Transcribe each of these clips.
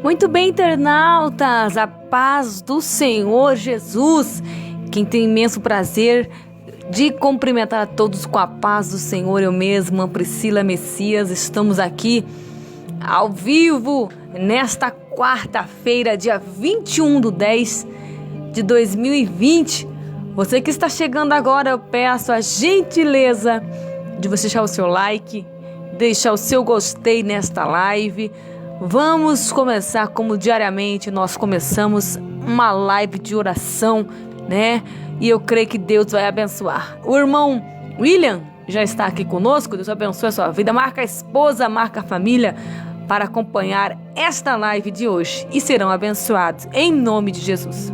Muito bem, internautas, a paz do Senhor Jesus. Quem tem imenso prazer de cumprimentar a todos com a paz do Senhor, eu mesma, Priscila Messias, estamos aqui ao vivo nesta quarta-feira, dia 21/10/2020. Você que está chegando agora, eu peço a gentileza de você deixar o seu like, deixar o seu gostei nesta live. Vamos começar como diariamente nós começamos uma live de oração, né? E eu creio que Deus vai abençoar. O irmão William já está aqui conosco. Deus abençoe a sua vida. Marca a esposa, marca a família para acompanhar esta live de hoje e serão abençoados em nome de Jesus.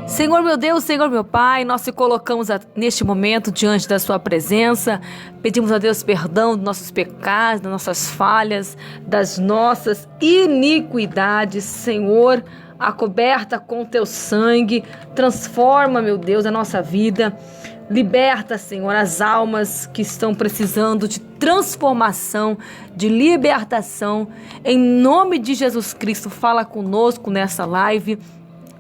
Senhor meu Deus, Senhor meu Pai, nós te colocamos neste momento diante da sua presença, pedimos a Deus perdão dos nossos pecados, das nossas falhas, das nossas iniquidades, Senhor, acoberta com teu sangue, transforma, meu Deus, a nossa vida, liberta, Senhor, as almas que estão precisando de transformação, de libertação, em nome de Jesus Cristo, fala conosco nessa live.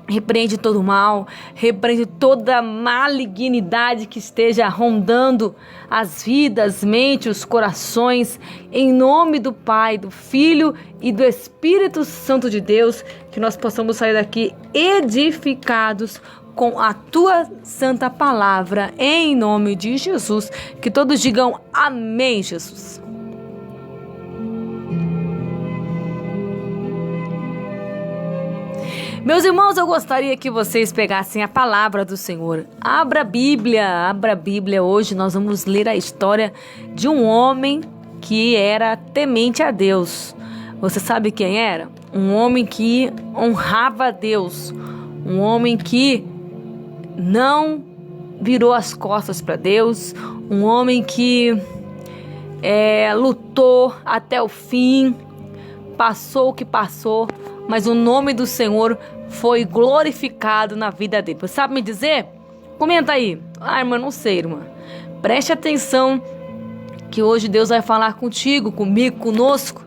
Repreende todo o mal, repreende toda malignidade que esteja rondando as vidas, mente, os corações, em nome do Pai, do Filho e do Espírito Santo de Deus, que nós possamos sair daqui edificados com a Tua Santa Palavra, em nome de Jesus, que todos digam amém, Jesus. Meus irmãos, eu gostaria que vocês pegassem a palavra do Senhor. Abra a Bíblia. Hoje nós vamos ler a história de um homem que era temente a Deus. Você sabe quem era? Um homem que honrava a Deus. Um homem que não virou as costas para Deus. Um homem que lutou até o fim. Passou o que passou, mas o nome do Senhor foi glorificado na vida dele. Você sabe me dizer? Comenta aí. Irmã, não sei, irmã. Preste atenção que hoje Deus vai falar contigo, comigo, conosco.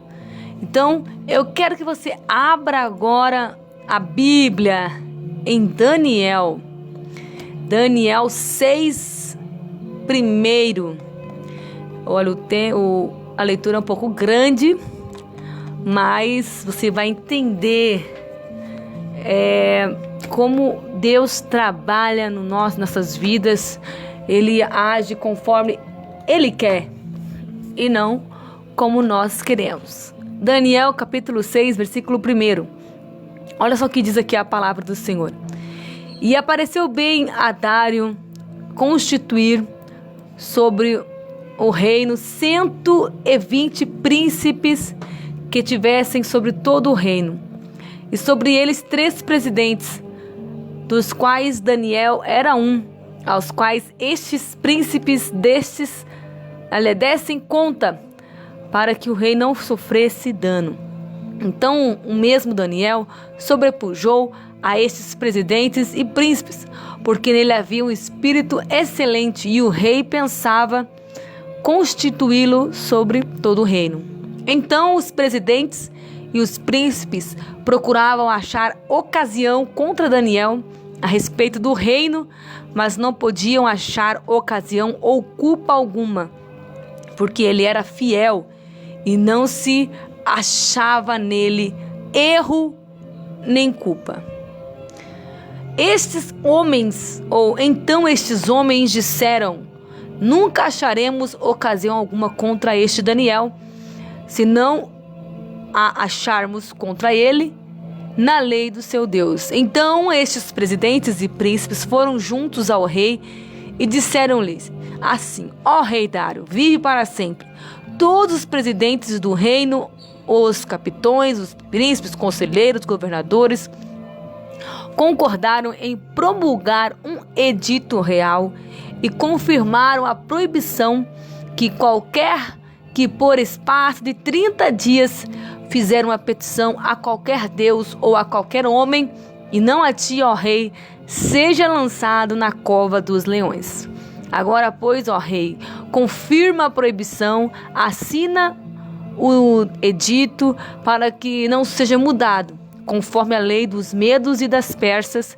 Então, eu quero que você abra agora a Bíblia em Daniel. Daniel 6, primeiro. Olha, a leitura é um pouco grande, mas você vai entender como Deus trabalha nessas vidas. Ele age conforme Ele quer e não como nós queremos. Daniel capítulo 6, versículo 1. Olha só o que diz aqui a palavra do Senhor. E apareceu bem a Dário constituir sobre o reino 120 príncipes que tivessem sobre todo o reino, e sobre eles 3 presidentes, dos quais Daniel era um, aos quais estes príncipes dessem conta, para que o rei não sofresse dano. Então o mesmo Daniel sobrepujou a estes presidentes e príncipes, porque nele havia um espírito excelente, e o rei pensava constituí-lo sobre todo o reino. Então os presidentes e os príncipes procuravam achar ocasião contra Daniel a respeito do reino, mas não podiam achar ocasião ou culpa alguma, porque ele era fiel e não se achava nele erro nem culpa. Estes homens disseram: nunca acharemos ocasião alguma contra este Daniel, se não a acharmos contra ele na lei do seu Deus. Então estes presidentes e príncipes foram juntos ao rei e disseram-lhe assim: ó rei Dário, vive para sempre. Todos os presidentes do reino, os capitões, os príncipes, conselheiros, governadores, concordaram em promulgar um edito real e confirmaram a proibição que qualquer que por espaço de 30 dias fizeram uma petição a qualquer Deus ou a qualquer homem, e não a ti, ó rei, seja lançado na cova dos leões. Agora, pois, ó rei, confirma a proibição, assina o edito para que não seja mudado, conforme a lei dos medos e das persas,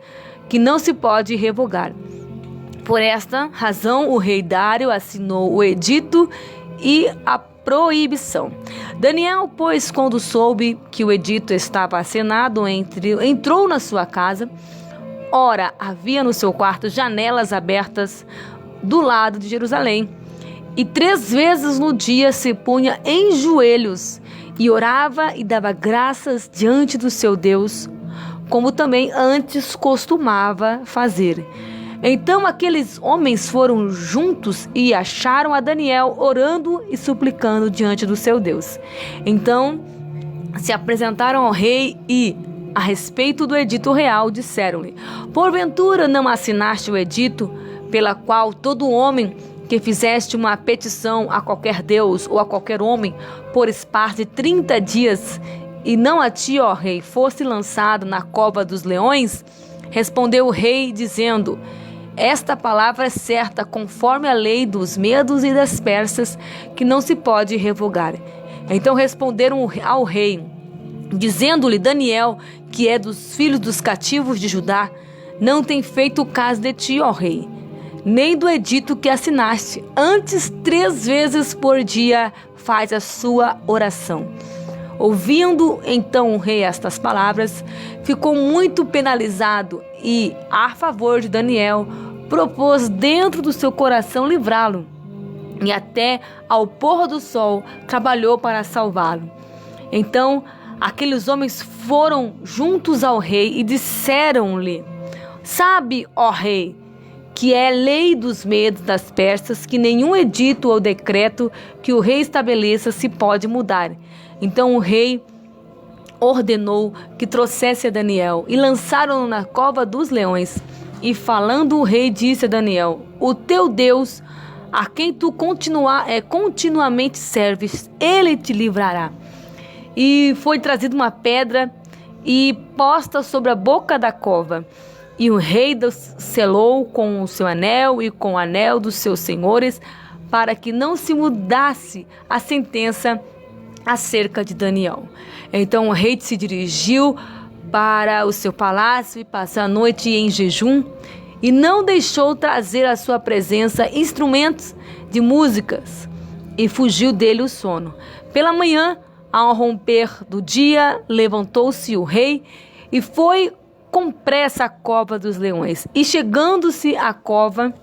que não se pode revogar. Por esta razão, o rei Dário assinou o edito e a proibição. Daniel, pois, quando soube que o edito estava assinado, entrou na sua casa. Ora, havia no seu quarto janelas abertas do lado de Jerusalém. E 3 vezes no dia se punha em joelhos e orava e dava graças diante do seu Deus, como também antes costumava fazer. Então aqueles homens foram juntos e acharam a Daniel orando e suplicando diante do seu Deus. Então se apresentaram ao rei e, a respeito do edito real, disseram-lhe: porventura não assinaste o edito, pela qual todo homem que fizeste uma petição a qualquer Deus ou a qualquer homem, por espaço de 30 dias, e não a ti, ó rei, fosse lançado na cova dos leões? Respondeu o rei, dizendo: esta palavra é certa, conforme a lei dos medos e das persas, que não se pode revogar. Então responderam ao rei, dizendo-lhe: Daniel, que é dos filhos dos cativos de Judá, não tem feito caso de ti, ó rei, nem do edito que assinaste. Antes, 3 vezes por dia faz a sua oração. Ouvindo então o rei estas palavras, ficou muito penalizado e, a favor de Daniel, propôs dentro do seu coração livrá-lo. E até ao pôr do sol trabalhou para salvá-lo. Então aqueles homens foram juntos ao rei e disseram-lhe: sabe, ó rei, que é lei dos medos das persas, que nenhum edito ou decreto que o rei estabeleça se pode mudar. Então o rei ordenou que trouxesse a Daniel e lançaram-no na cova dos leões. E falando o rei disse a Daniel: o teu Deus, a quem tu continuamente serves, ele te livrará. E foi trazida uma pedra e posta sobre a boca da cova. E o rei selou com o seu anel e com o anel dos seus senhores, para que não se mudasse a sentença acerca de Daniel. Então o rei se dirigiu para o seu palácio e passou a noite em jejum, e não deixou trazer à sua presença instrumentos de músicas, e fugiu dele o sono. Pela manhã, ao romper do dia, levantou-se o rei e foi com pressa à cova dos leões. E chegando-se à cova,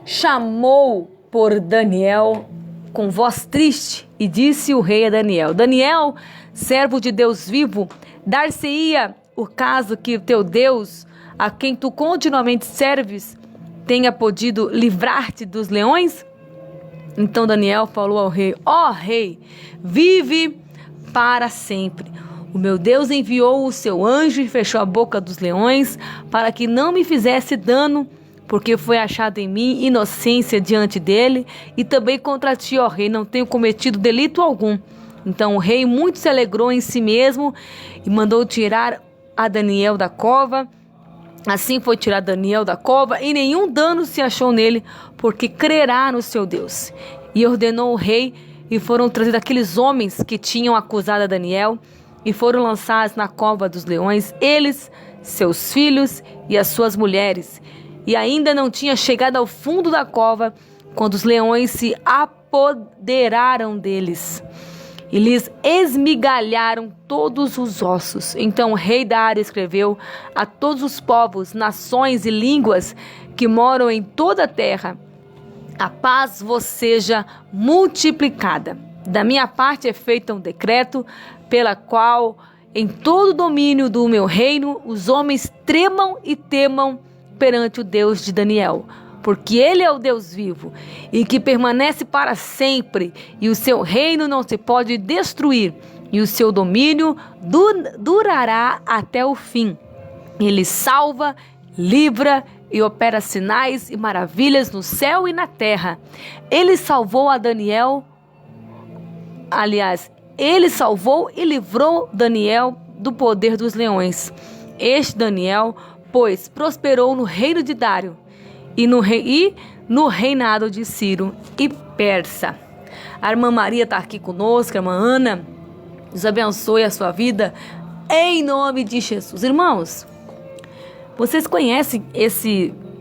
chamou por Daniel com voz triste, e disse o rei a Daniel: Daniel, servo de Deus vivo, dar-se-ia o caso que o teu Deus, a quem tu continuamente serves, tenha podido livrar-te dos leões? Então Daniel falou ao rei: ó rei, vive para sempre. O meu Deus enviou o seu anjo e fechou a boca dos leões, para que não me fizesse dano, porque foi achado em mim inocência diante dele, e também contra ti, ó rei, não tenho cometido delito algum. Então o rei muito se alegrou em si mesmo e mandou tirar a Daniel da cova. Assim foi tirado Daniel da cova, e nenhum dano se achou nele, porque crerá no seu Deus. E ordenou o rei, e foram trazidos aqueles homens que tinham acusado a Daniel, e foram lançados na cova dos leões, eles, seus filhos e as suas mulheres. E ainda não tinha chegado ao fundo da cova, quando os leões se apoderaram deles e lhes esmigalharam todos os ossos. Então o rei Dário escreveu a todos os povos, nações e línguas que moram em toda a terra: a paz vos seja multiplicada. Da minha parte é feito um decreto, pela qual em todo o domínio do meu reino os homens tremam e temam perante o Deus de Daniel, porque ele é o Deus vivo e que permanece para sempre, e o seu reino não se pode destruir, e o seu domínio durará até o fim. Ele salva, livra e opera sinais e maravilhas no céu e na terra. Ele salvou a Daniel, ele salvou e livrou Daniel do poder dos leões. Este Daniel, pois, prosperou no reino de Dário, e no reinado de Ciro e Persa. A irmã Maria está aqui conosco, a irmã Ana. Deus abençoe a sua vida em nome de Jesus. Irmãos, vocês conhecem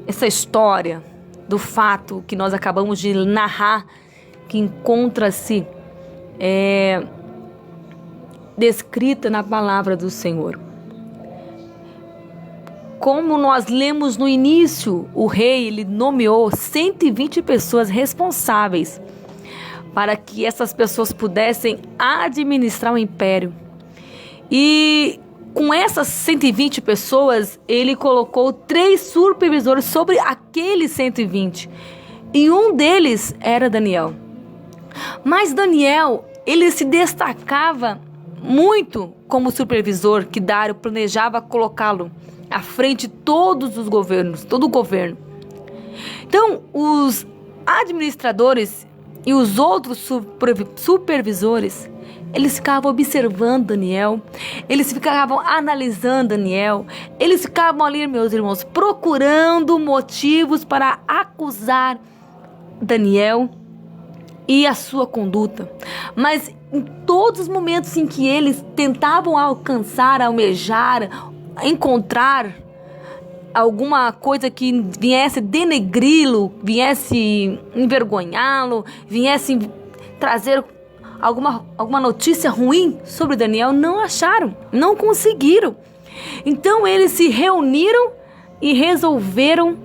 essa história do fato que nós acabamos de narrar, que encontra-se descrita na palavra do Senhor. Como nós lemos no início, o rei ele nomeou 120 pessoas responsáveis para que essas pessoas pudessem administrar o império. E com essas 120 pessoas, ele colocou 3 supervisores sobre aqueles 120. E um deles era Daniel. Mas Daniel, ele se destacava muito como supervisor, que Dário planejava colocá-lo à frente de todos os governos, todo o governo. Então, os administradores e os outros supervisores, eles ficavam observando Daniel, eles ficavam analisando Daniel, eles ficavam ali, meus irmãos, procurando motivos para acusar Daniel e a sua conduta. Mas em todos os momentos em que eles tentavam alcançar, almejar, encontrar alguma coisa que viesse denegri-lo, viesse envergonhá-lo, viesse trazer alguma notícia ruim sobre Daniel, não acharam, não conseguiram. Então eles se reuniram e resolveram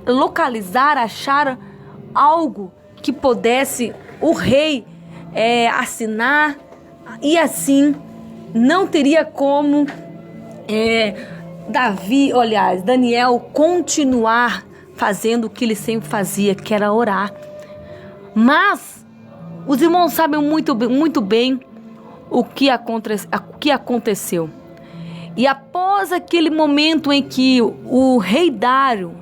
localizar, achar algo que pudesse o rei assinar, e assim não teria como Daniel continuar fazendo o que ele sempre fazia, que era orar. Mas os irmãos sabem muito bem o que aconteceu. E após aquele momento em que o rei Dário,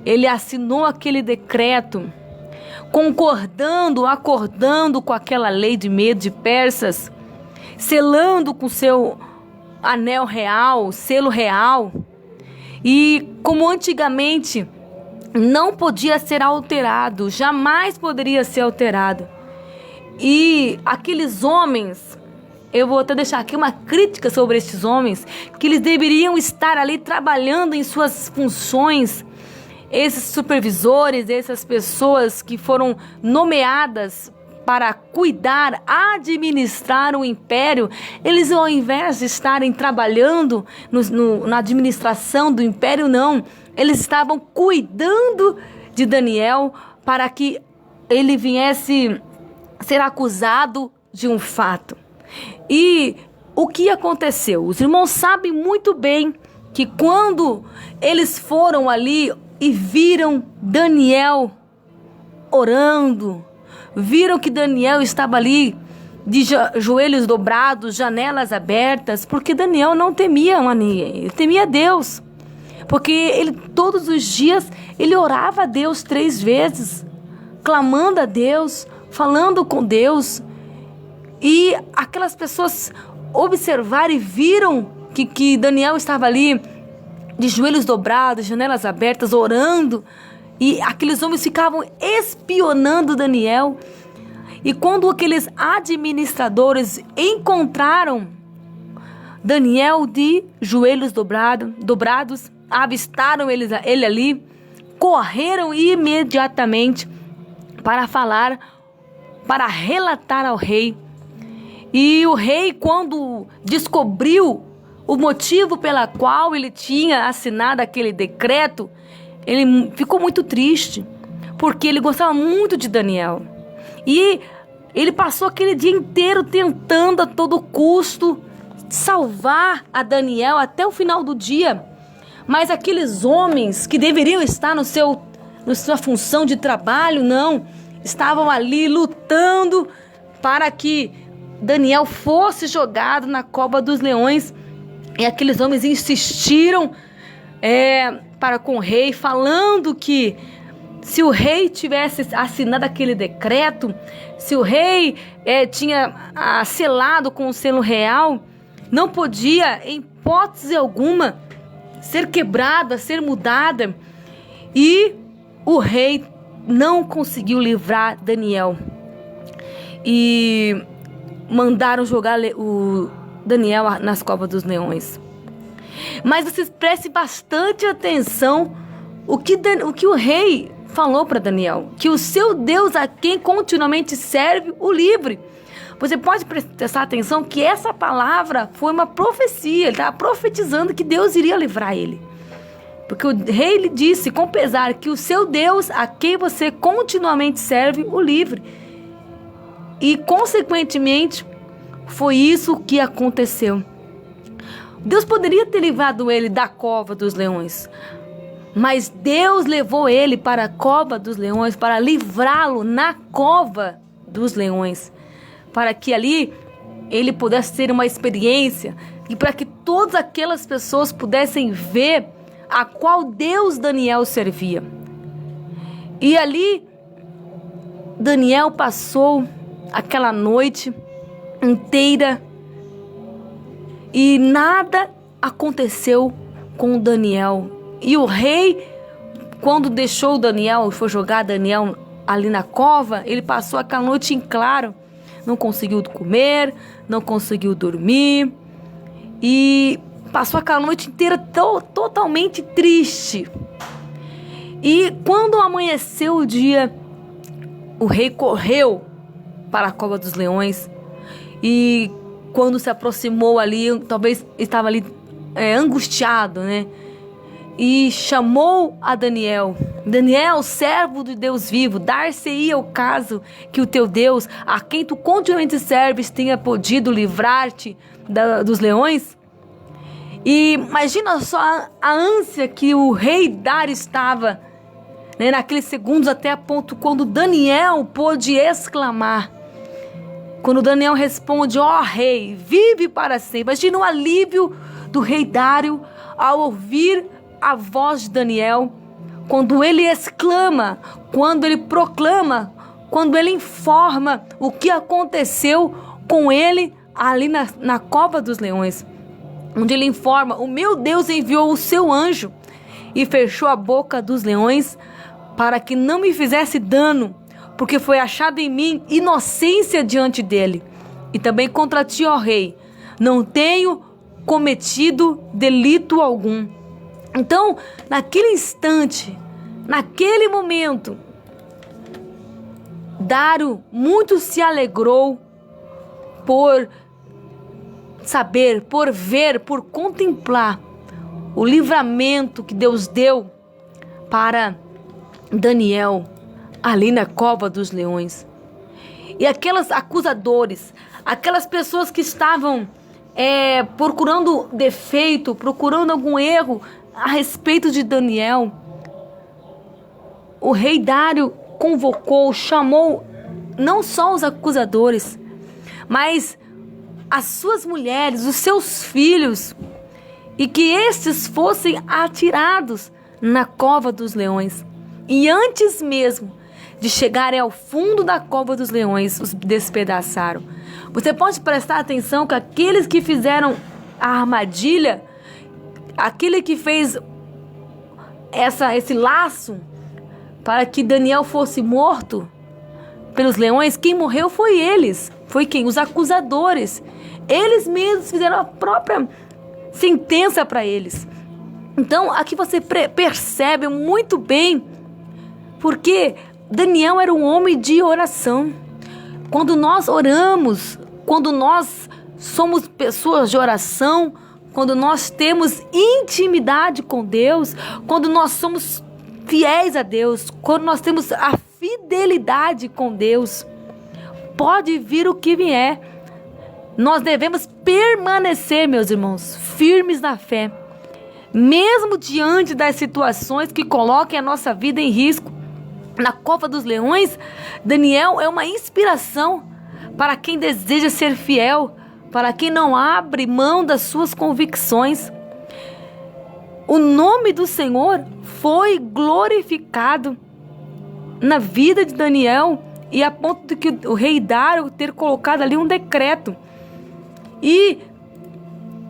ele assinou aquele decreto, acordando com aquela lei de Medo de Persas, selando com seu anel real, selo real, e como antigamente não podia ser alterado, jamais poderia ser alterado. E aqueles homens, eu vou até deixar aqui uma crítica sobre estes homens, que eles deveriam estar ali trabalhando em suas funções. Esses supervisores, essas pessoas que foram nomeadas para cuidar, administrar o império, eles, ao invés de estarem trabalhando na administração do império, não, eles estavam cuidando de Daniel para que ele viesse ser acusado de um fato. E o que aconteceu? Os irmãos sabem muito bem que quando eles foram ali e viram Daniel orando, viram que Daniel estava ali de joelhos dobrados, janelas abertas, porque Daniel não temia a ninguém, ele temia a Deus. Porque ele todos os dias ele orava a Deus 3 vezes, clamando a Deus, falando com Deus. E aquelas pessoas observaram e viram que Daniel estava ali de joelhos dobrados, janelas abertas, orando. E aqueles homens ficavam espionando Daniel. E quando aqueles administradores encontraram Daniel de joelhos dobrados, avistaram ele ali, correram imediatamente para relatar ao rei. E o rei, quando descobriu o motivo pela qual ele tinha assinado aquele decreto, ele ficou muito triste, porque ele gostava muito de Daniel. E ele passou aquele dia inteiro tentando a todo custo salvar a Daniel até o final do dia. Mas aqueles homens que deveriam estar na sua função de trabalho, não, estavam ali lutando para que Daniel fosse jogado na cova dos leões. E aqueles homens insistiram para com o rei, falando que se o rei tivesse assinado aquele decreto, se o rei tinha selado com o selo real, não podia, em hipótese alguma, ser quebrada, ser mudada. E o rei não conseguiu livrar Daniel. E mandaram jogar o Daniel nas covas dos leões. Mas vocês prestem bastante atenção o que o rei falou para Daniel: que o seu Deus, a quem continuamente serve, o livre. Você pode prestar atenção que essa palavra foi uma profecia. Ele estava profetizando que Deus iria livrar ele. Porque o rei lhe disse com pesar que o seu Deus, a quem você continuamente serve, o livre. E consequentemente foi isso que aconteceu. Deus poderia ter livrado ele da cova dos leões, mas Deus levou ele para a cova dos leões para livrá-lo na cova dos leões, para que ali ele pudesse ter uma experiência e para que todas aquelas pessoas pudessem ver a qual Deus Daniel servia. E ali Daniel passou aquela noite inteira e nada aconteceu com Daniel. E o rei, quando deixou Daniel, foi jogar Daniel ali na cova, ele passou aquela noite em claro. Não conseguiu comer, não conseguiu dormir. E passou aquela noite inteira totalmente triste. E quando amanheceu o dia, o rei correu para a cova dos leões. E quando se aproximou ali, talvez estava ali angustiado, né? E chamou a Daniel: Daniel, servo do Deus vivo, dar-se-ia o caso que o teu Deus, a quem tu continuamente serves, tenha podido livrar-te dos leões? E imagina só a ânsia que o rei Dário estava, né, naqueles segundos, até a ponto quando Daniel pôde exclamar. Quando Daniel responde: ó rei, vive para sempre. Imagina o alívio do rei Dário ao ouvir a voz de Daniel, quando ele exclama, quando ele proclama, quando ele informa o que aconteceu com ele ali na cova dos leões, onde ele informa: o meu Deus enviou o seu anjo e fechou a boca dos leões para que não me fizesse dano, porque foi achado em mim inocência diante dele. E também contra ti, ó rei, não tenho cometido delito algum. Então, naquele instante, naquele momento, Dário muito se alegrou por saber, por ver, por contemplar o livramento que Deus deu para Daniel ali na cova dos leões. E aquelas acusadores, aquelas pessoas que estavam procurando defeito, procurando algum erro a respeito de Daniel, o rei Dário convocou, chamou não só os acusadores, mas as suas mulheres, os seus filhos, e que estes fossem atirados na cova dos leões. E antes mesmo de chegarem ao fundo da cova dos leões, os despedaçaram. Você pode prestar atenção que aqueles que fizeram a armadilha, aquele que fez esse laço para que Daniel fosse morto pelos leões, quem morreu foi eles. Foi quem? Os acusadores. Eles mesmos fizeram a própria sentença para eles. Então, aqui você percebe muito bem porque Daniel era um homem de oração. Quando nós oramos, quando nós somos pessoas de oração, quando nós temos intimidade com Deus, quando nós somos fiéis a Deus, quando nós temos a fidelidade com Deus, pode vir o que vier, nós devemos permanecer, meus irmãos, firmes na fé, mesmo diante das situações que coloquem a nossa vida em risco. Na cova dos leões, Daniel é uma inspiração para quem deseja ser fiel, para quem não abre mão das suas convicções. O nome do Senhor foi glorificado na vida de Daniel, e a ponto de que o rei Dário ter colocado ali um decreto. E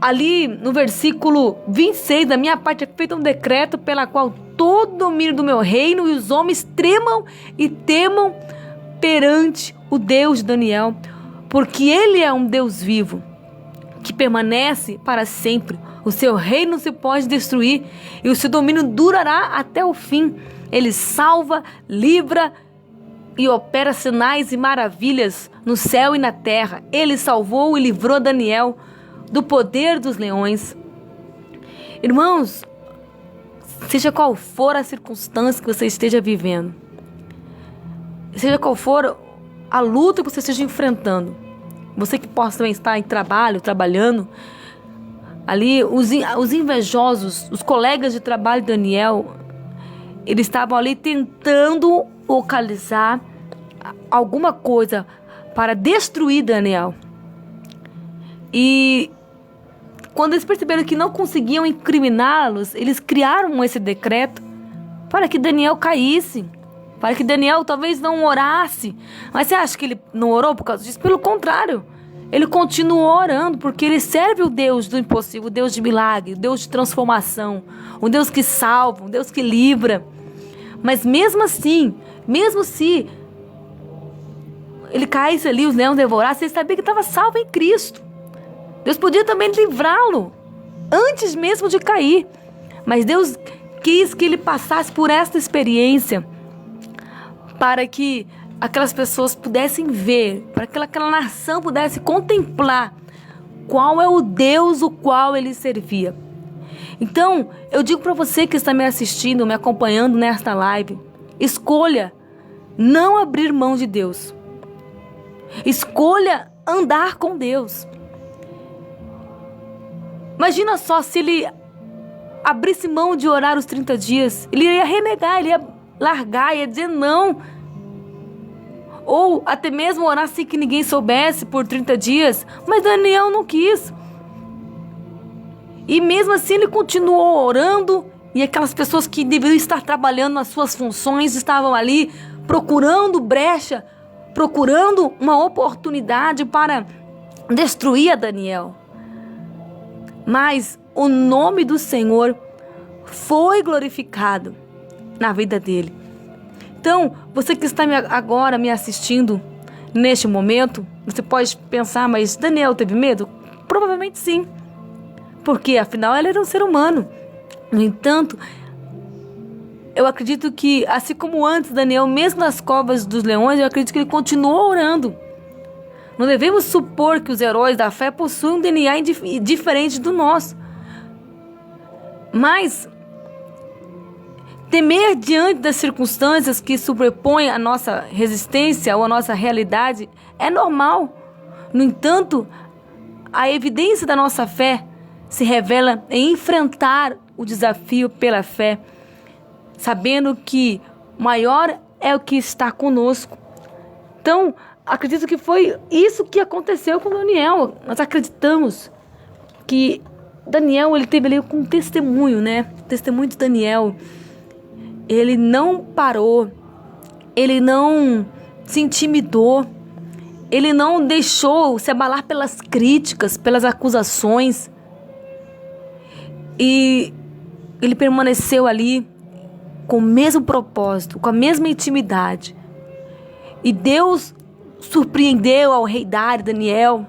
ali no versículo 26, da minha parte é feito um decreto pela qual todo domínio do meu reino e os homens tremam e temam perante o Deus de Daniel, porque ele é um Deus vivo, que permanece para sempre. O seu reino não se pode destruir e o seu domínio durará até o fim. Ele salva, livra e opera sinais e maravilhas no céu e na terra. Ele salvou e livrou Daniel do poder dos leões. Irmãos, seja qual for a circunstância que você esteja vivendo, seja qual for a luta que você esteja enfrentando, você que possa também estar em trabalho, trabalhando, ali os invejosos, os colegas de trabalho de Daniel, eles estavam ali tentando localizar alguma coisa para destruir Daniel. E quando eles perceberam que não conseguiam incriminá-los, eles criaram esse decreto para que Daniel caísse, para que Daniel talvez não orasse. Mas você acha que ele não orou por causa disso? Pelo contrário, ele continuou orando, porque ele serve o Deus do impossível, o Deus de milagre, o Deus de transformação, um Deus que salva, um Deus que livra. Mas mesmo assim, mesmo se ele caísse ali, os leões devorassem, ele sabia que estava salvo em Cristo. Deus podia também livrá-lo antes mesmo de cair. Mas Deus quis que ele passasse por esta experiência para que aquelas pessoas pudessem ver, para que aquela nação pudesse contemplar qual é o Deus o qual ele servia. Então, eu digo para você que está me assistindo, me acompanhando nesta live, escolha não abrir mão de Deus. Escolha andar com Deus. Imagina só se ele abrisse mão de orar os 30 dias. Ele ia renegar, ele ia largar, ia dizer não. Ou até mesmo orar sem que ninguém soubesse por 30 dias. Mas Daniel não quis. E mesmo assim ele continuou orando. E aquelas pessoas que deveriam estar trabalhando nas suas funções estavam ali procurando brecha, procurando uma oportunidade para destruir a Daniel. Mas o nome do Senhor foi glorificado na vida dele. Então, você que está agora me assistindo neste momento, você pode pensar, mas Daniel teve medo? Provavelmente sim, porque afinal ele era um ser humano. No entanto, eu acredito que, assim como antes Daniel, mesmo nas covas dos leões, eu acredito que ele continuou orando. Não devemos supor que os heróis da fé possuem um DNA diferente do nosso. Mas temer diante das circunstâncias que sobrepõem a nossa resistência ou a nossa realidade é normal. No entanto, a evidência da nossa fé se revela em enfrentar o desafio pela fé, sabendo que maior é o que está conosco. Então, acredito que foi isso que aconteceu com Daniel. Nós acreditamos que Daniel, ele teve ali com um testemunho, né? O testemunho de Daniel. Ele não parou, ele não se intimidou, ele não deixou se abalar pelas críticas, pelas acusações. E ele permaneceu ali com o mesmo propósito, com a mesma intimidade. E Deus surpreendeu ao rei Dário, Daniel.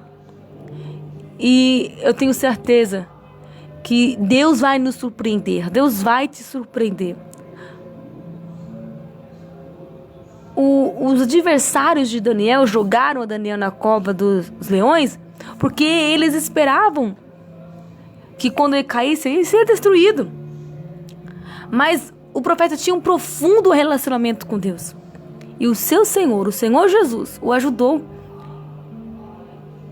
E eu tenho certeza que Deus vai nos surpreender. Deus vai te surpreender. Os adversários de Daniel jogaram a Daniel na cova dos leões porque eles esperavam que quando ele caísse, ele seria destruído. Mas o profeta tinha um profundo relacionamento com Deus. E o seu Senhor, o Senhor Jesus, o ajudou.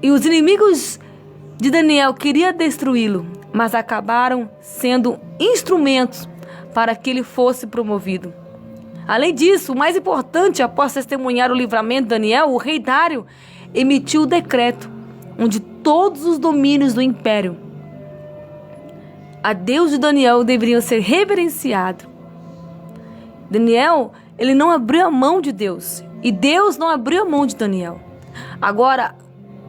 E os inimigos de Daniel queriam destruí-lo, mas acabaram sendo instrumentos para que ele fosse promovido. Além disso, o mais importante, após testemunhar o livramento de Daniel, o rei Dário emitiu o decreto, onde todos os domínios do império, a Deus de Daniel, deveriam ser reverenciados. Daniel, ele não abriu a mão de Deus, e Deus não abriu a mão de Daniel. Agora,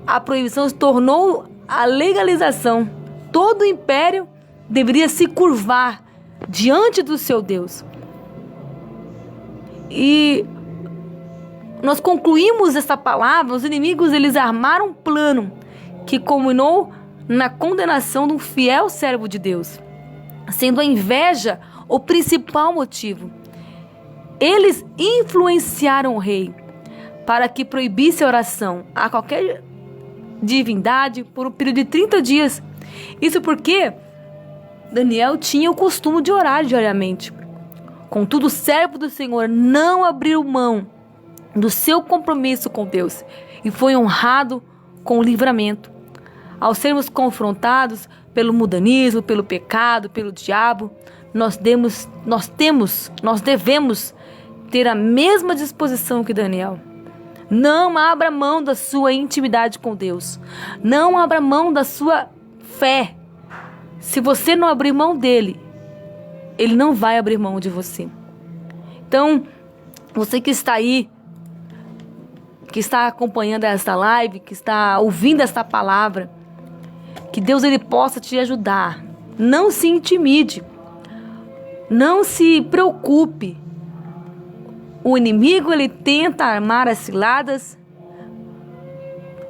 a proibição se tornou a legalização todo o império deveria se curvar diante do seu Deus. E nós concluímos essa palavra. Os inimigos, eles armaram um plano que culminou na condenação de um fiel servo de Deus, sendo a inveja o principal motivo. Eles influenciaram o rei para que proibisse a oração a qualquer divindade por um período de 30 dias. Isso porque Daniel tinha o costume de orar diariamente. Contudo, o servo do Senhor não abriu mão do seu compromisso com Deus e foi honrado com o livramento. Ao sermos confrontados pelo mundanismo, pelo pecado, pelo diabo, nós devemos ter a mesma disposição que Daniel. Não abra mão da sua intimidade com Deus. Não abra mão da sua fé. Se você não abrir mão dele, ele não vai abrir mão de você. Então, você que está aí, que está acompanhando esta live, que está ouvindo esta palavra, que Deus ele possa te ajudar. Não se intimide. Não se preocupe. O inimigo, ele tenta armar as ciladas,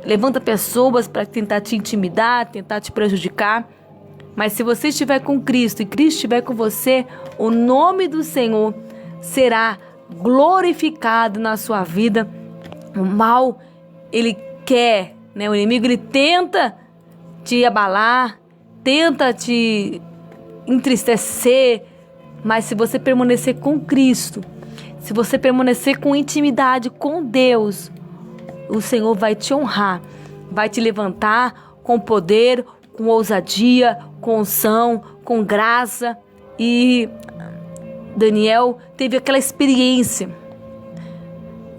levanta pessoas para tentar te intimidar, tentar te prejudicar. Mas se você estiver com Cristo e Cristo estiver com você, o nome do Senhor será glorificado na sua vida. O mal, ele quer, né? O inimigo, ele tenta te abalar, tenta te entristecer, mas se você permanecer com Cristo, se você permanecer com intimidade com Deus, o Senhor vai te honrar, vai te levantar com poder, com ousadia, com unção, com graça. E Daniel teve aquela experiência.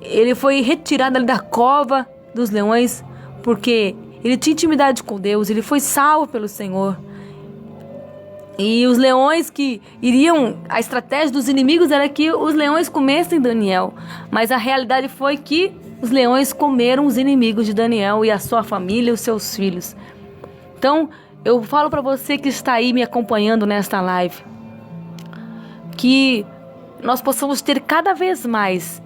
Ele foi retirado ali da cova dos leões, porque ele tinha intimidade com Deus, ele foi salvo pelo Senhor. E os leões que iriam, a estratégia dos inimigos era que os leões comessem Daniel. Mas a realidade foi que os leões comeram os inimigos de Daniel e a sua família e os seus filhos. Então, eu falo para você que está aí me acompanhando nesta live, que nós possamos ter cada vez mais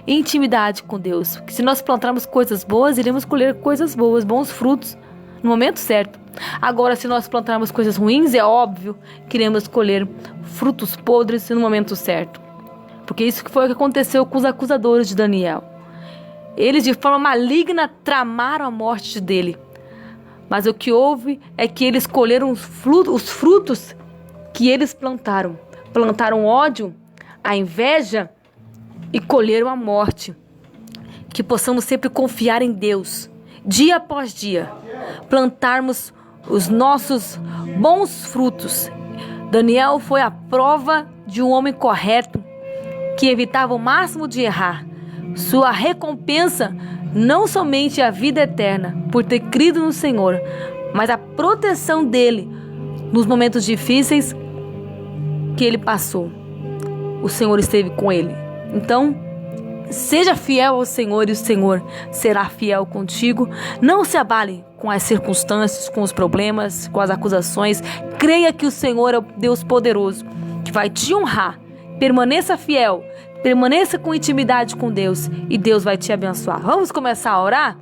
intimidade com Deus. Que se nós plantarmos coisas boas, iremos colher coisas boas, bons frutos, no momento certo. Agora, se nós plantarmos coisas ruins, é óbvio que iremos colher frutos podres no momento certo. Porque isso foi o que aconteceu com os acusadores de Daniel. Eles, de forma maligna, tramaram a morte dele. Mas o que houve é que eles colheram os frutos que eles plantaram. Plantaram ódio, a inveja e colheram a morte. Que possamos sempre confiar em Deus, dia após dia, plantarmos os nossos bons frutos. Daniel foi a prova de um homem correto, que evitava o máximo de errar. Sua recompensa não somente a vida eterna, por ter crido no Senhor, mas a proteção dele nos momentos difíceis que ele passou. O Senhor esteve com ele. Então, seja fiel ao Senhor e o Senhor será fiel contigo. Não se abale com as circunstâncias, com os problemas, com as acusações. Creia que o Senhor é o Deus poderoso, que vai te honrar. Permaneça fiel, permaneça com intimidade com Deus e Deus vai te abençoar. Vamos começar a orar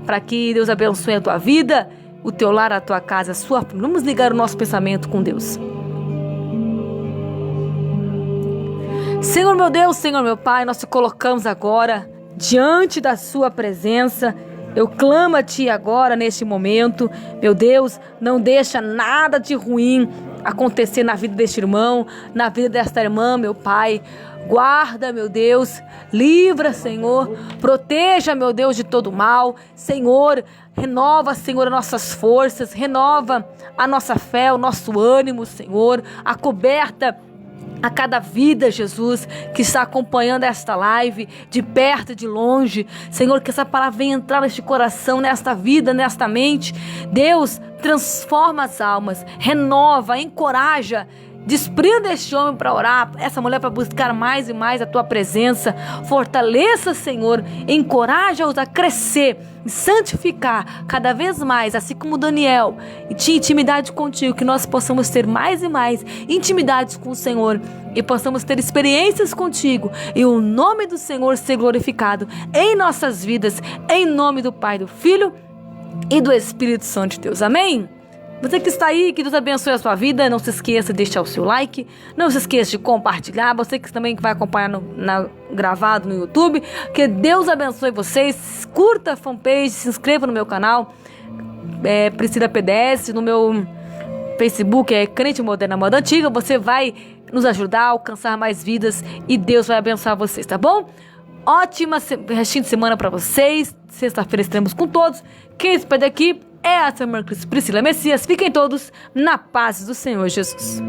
para que Deus abençoe a tua vida, o teu lar, a tua casa, a sua família. Vamos ligar o nosso pensamento com Deus. Senhor meu Deus, Senhor meu Pai, nós te colocamos agora diante da sua presença. Eu clamo a Ti agora neste momento. Meu Deus, não deixa nada de ruim acontecer na vida deste irmão, na vida desta irmã, meu Pai. Guarda, meu Deus, livra, Senhor, proteja, meu Deus, de todo mal. Senhor, renova, Senhor, as nossas forças, renova a nossa fé, o nosso ânimo, Senhor, a coberta a cada vida, Jesus, que está acompanhando esta live, de perto e de longe. Senhor, que essa palavra venha entrar neste coração, nesta vida, nesta mente. Deus, transforma as almas, renova, encoraja Desprenda este homem para orar, essa mulher para buscar mais e mais a tua presença. Fortaleça, Senhor, encoraja-os a crescer e santificar cada vez mais, assim como Daniel, e tinha intimidade contigo, que nós possamos ter mais e mais intimidades com o Senhor e possamos ter experiências contigo e o nome do Senhor ser glorificado em nossas vidas, em nome do Pai, do Filho e do Espírito Santo de Deus. Amém? Você que está aí, que Deus abençoe a sua vida. Não se esqueça de deixar o seu like. Não se esqueça de compartilhar. Você que também vai acompanhar gravado no YouTube. Que Deus abençoe vocês. Curta a fanpage, se inscreva no meu canal. Priscila PDS. No meu Facebook é Crente Moderna Moda Antiga. Você vai nos ajudar a alcançar mais vidas. E Deus vai abençoar vocês, tá bom? Ótima restinho de semana para vocês. Sexta-feira estaremos com todos. Quem se pede aqui é a Priscila Messias. Fiquem todos na paz do Senhor Jesus.